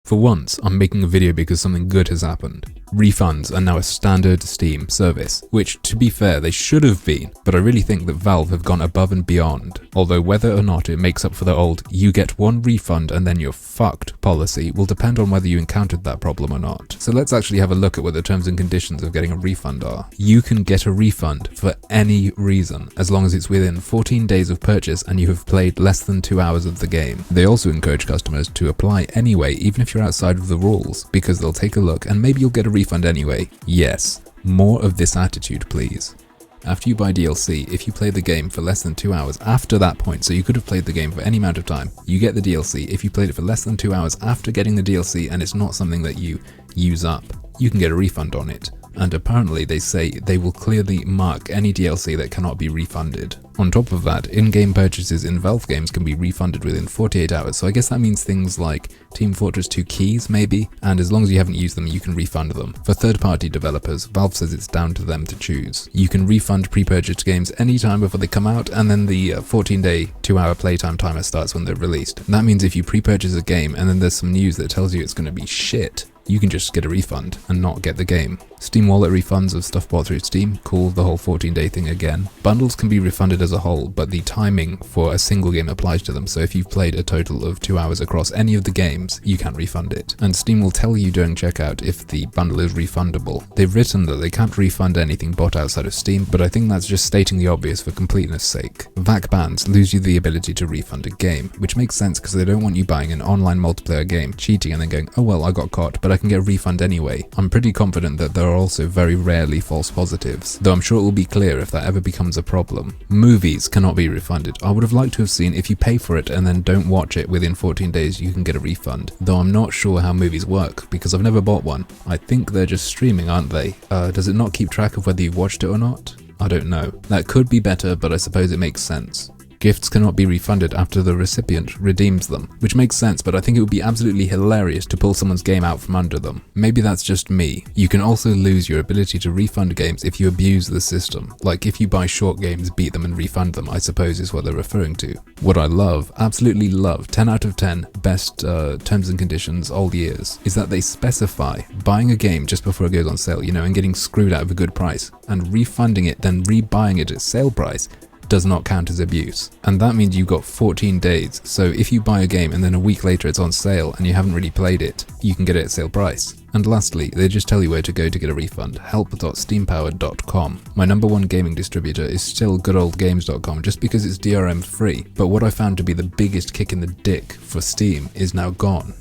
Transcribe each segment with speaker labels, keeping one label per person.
Speaker 1: For once, I'm making a video because something good has happened. Refunds are now a standard Steam service, which, to be fair, they should have been, but I really think that Valve have gone above and beyond. Although whether or not it makes up for the old "you get one refund and then you're fucked" policy will depend on whether you encountered that problem or not. So let's actually have a look at what the terms and conditions of getting a refund are. You can get a refund for any reason, as long as it's within 14 days of purchase and you have played less than 2 hours of the game. They also encourage customers to apply anyway, even if you're outside of the rules, because they'll take a look and maybe you'll get a refund anyway. Yes, more of this attitude, please. After you buy DLC, if you play the game for less than 2 hours after that point, so you could have played the game for any amount of time, you get the DLC. If you played it for less than 2 hours after getting the DLC and it's not something that you use up, you can get a refund on it. And apparently they say they will clearly mark any DLC that cannot be refunded. On top of that, in-game purchases in Valve games can be refunded within 48 hours, so I guess that means things like Team Fortress 2 keys maybe, and as long as you haven't used them you can refund them. For third-party developers, Valve says it's down to them to choose. You can refund pre-purchased games anytime before they come out, and then the 14-day 2-hour playtime timer starts when they're released. That means if you pre-purchase a game and then there's some news that tells you it's going to be shit, you can just get a refund and not get the game. Steam Wallet refunds of stuff bought through Steam, cool, the whole 14-day thing again. Bundles can be refunded as a whole, but the timing for a single game applies to them, so if you've played a total of 2 hours across any of the games, you can't refund it. And Steam will tell you during checkout if the bundle is refundable. They've written that they can't refund anything bought outside of Steam, but I think that's just stating the obvious for completeness sake. VAC bans lose you the ability to refund a game, which makes sense because they don't want you buying an online multiplayer game, cheating and then going, oh well, I got caught, but I can get a refund anyway. I'm pretty confident that there are also very rarely false positives, though I'm sure it will be clear if that ever becomes a problem. Movies cannot be refunded. I would have liked to have seen if you pay for it and then don't watch it within 14 days you can get a refund, though I'm not sure how movies work because I've never bought one. I think they're just streaming, aren't they? Does it not keep track of whether you've watched it or not? I don't know. That could be better, but I suppose it makes sense. Gifts cannot be refunded after the recipient redeems them, which makes sense, but I think it would be absolutely hilarious to pull someone's game out from under them. Maybe that's just me. You can also lose your ability to refund games if you abuse the system. Like if you buy short games, beat them and refund them, I suppose is what they're referring to. What I love, absolutely love, 10 out of 10, best terms and conditions all years, is that they specify buying a game just before it goes on sale, and getting screwed out of a good price, and refunding it, then rebuying it at sale price, does not count as abuse. And that means you've got 14 days, so if you buy a game and then a week later it's on sale and you haven't really played it, you can get it at sale price. And lastly, they just tell you where to go to get a refund, help.steampowered.com. My #1 gaming distributor is still goodoldgames.com just because it's DRM free, but what I found to be the biggest kick in the dick for Steam is now gone.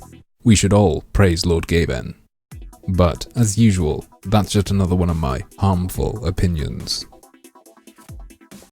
Speaker 1: We should all praise Lord Gaben. But, as usual, that's just another one of my harmful opinions.